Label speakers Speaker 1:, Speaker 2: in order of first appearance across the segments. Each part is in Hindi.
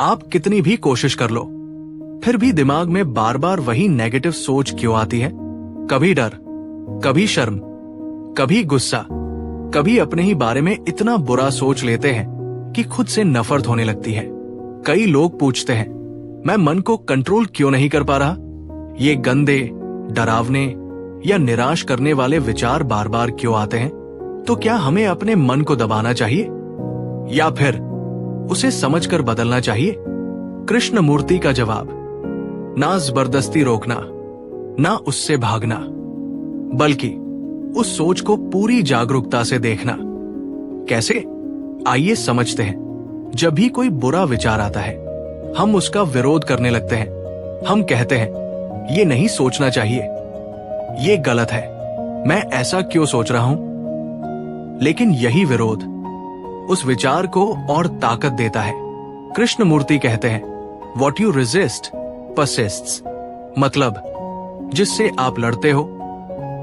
Speaker 1: आप कितनी भी कोशिश कर लो, फिर भी दिमाग में बार बार वही नेगेटिव सोच क्यों आती है? कभी डर, कभी शर्म, कभी गुस्सा, कभी अपने ही बारे में इतना बुरा सोच लेते हैं कि खुद से नफरत होने लगती है। कई लोग पूछते हैं, मैं मन को कंट्रोल क्यों नहीं कर पा रहा? ये गंदे, डरावने या निराश करने वाले विचार बार बार क्यों आते हैं? तो क्या हमें अपने मन को दबाना चाहिए या फिर उसे समझकर बदलना चाहिए? कृष्णमूर्ति का जवाब, ना जबरदस्ती रोकना, ना उससे भागना, बल्कि उस सोच को पूरी जागरूकता से देखना। कैसे? आइए समझते हैं। जब भी कोई बुरा विचार आता है, हम उसका विरोध करने लगते हैं। हम कहते हैं, ये नहीं सोचना चाहिए, ये गलत है, मैं ऐसा क्यों सोच रहा हूं? लेकिन यही विरोध उस विचार को और ताकत देता है। कृष्णमूर्ति कहते हैं, वॉट यू रेजिस्ट परसिस्ट्स। मतलब जिससे आप लड़ते हो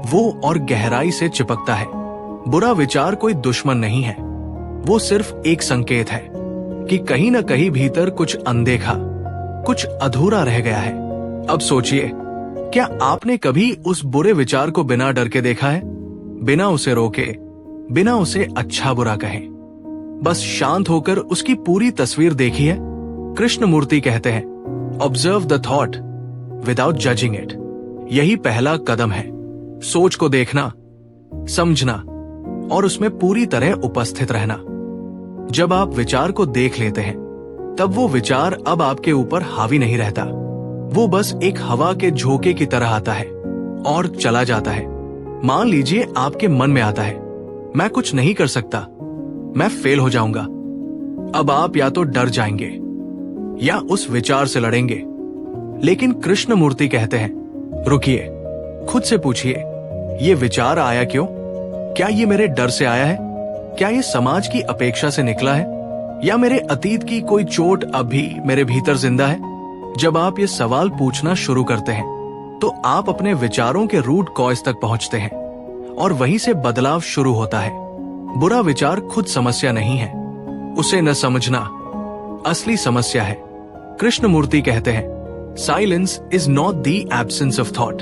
Speaker 1: वो और गहराई से चिपकता है। बुरा विचार कोई दुश्मन नहीं है, वो सिर्फ एक संकेत है कि कहीं ना कहीं भीतर कुछ अनदेखा, कुछ अधूरा रह गया है। अब सोचिए, क्या आपने कभी उस बुरे विचार को बिना डर के देखा है? बिना उसे रोके, बिना उसे अच्छा बुरा कहे, बस शांत होकर उसकी पूरी तस्वीर देखी है? कृष्णमूर्ति कहते हैं, observe the thought without judging it. यही पहला कदम है, सोच को देखना, समझना और उसमें पूरी तरह उपस्थित रहना। जब आप विचार को देख लेते हैं, तब वो विचार अब आपके ऊपर हावी नहीं रहता। वो बस एक हवा के झोंके की तरह आता है और चला जाता है। मान लीजिए आपके मन में आता है, मैं कुछ नहीं कर सकता, मैं फेल हो जाऊंगा। अब आप या तो डर जाएंगे या उस विचार से लड़ेंगे। लेकिन कृष्णमूर्ति कहते हैं, रुकिए, खुद से पूछिए, ये विचार आया क्यों? क्या ये मेरे डर से आया है? क्या ये समाज की अपेक्षा से निकला है? या मेरे अतीत की कोई चोट अब भी मेरे भीतर जिंदा है? जब आप ये सवाल पूछना शुरू करते हैं, तो आप अपने विचारों के रूट कॉज तक पहुंचते हैं और वहीं से बदलाव शुरू होता है। बुरा विचार खुद समस्या नहीं है, उसे न समझना असली समस्या है। कृष्णमूर्ति कहते हैं, silence is not the absence of thought,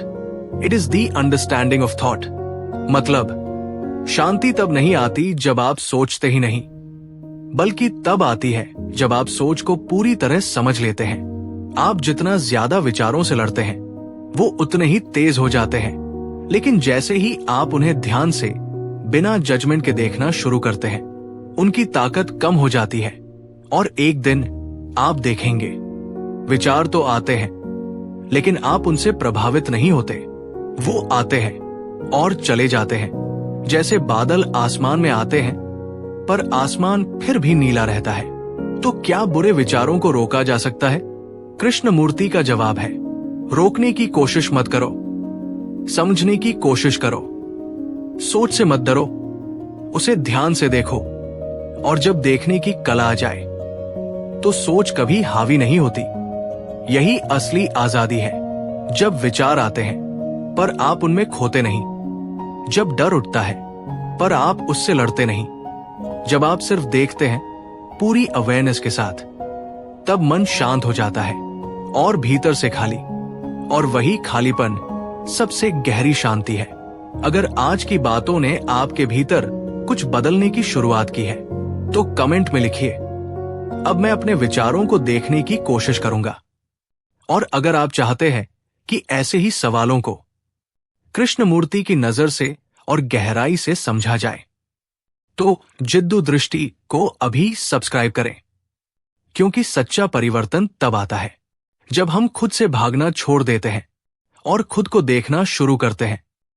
Speaker 1: it is the understanding of thought. मतलब शांति तब नहीं आती जब आप सोचते ही नहीं, बल्कि तब आती है जब आप सोच को पूरी तरह समझ लेते हैं। आप जितना ज्यादा विचारों से लड़ते हैं, वो उतने ही तेज हो जाते हैं। लेकिन जैसे ही आप उन्हें ध्यान से, बिना जजमेंट के देखना शुरू करते हैं, उनकी ताकत कम हो जाती है। और एक दिन आप देखेंगे, विचार तो आते हैं, लेकिन आप उनसे प्रभावित नहीं होते। वो आते हैं और चले जाते हैं, जैसे बादल आसमान में आते हैं, पर आसमान फिर भी नीला रहता है। तो क्या बुरे विचारों को रोका जा सकता है? कृष्णमूर्ति का जवाब है, रोकने की कोशिश मत करो, समझने की कोशिश करो। सोच से मत डरो, उसे ध्यान से देखो। और जब देखने की कला आ जाए, तो सोच कभी हावी नहीं होती। यही असली आजादी है। जब विचार आते हैं, पर आप उनमें खोते नहीं। जब डर उठता है, पर आप उससे लड़ते नहीं। जब आप सिर्फ देखते हैं पूरी अवेयरनेस के साथ, तब मन शांत हो जाता है और भीतर से खाली। और वही खालीपन सबसे गहरी शांति है। अगर आज की बातों ने आपके भीतर कुछ बदलने की शुरुआत की है, तो कमेंट में लिखिए, अब मैं अपने विचारों को देखने की कोशिश करूंगा। और अगर आप चाहते हैं कि ऐसे ही सवालों को कृष्णमूर्ति की नजर से और गहराई से समझा जाए, तो जिद्दू दृष्टि को अभी सब्सक्राइब करें। क्योंकि सच्चा परिवर्तन तब आता है जब हम खुद से भागना छोड़ देते हैं और खुद को देखना शुरू करते हैं।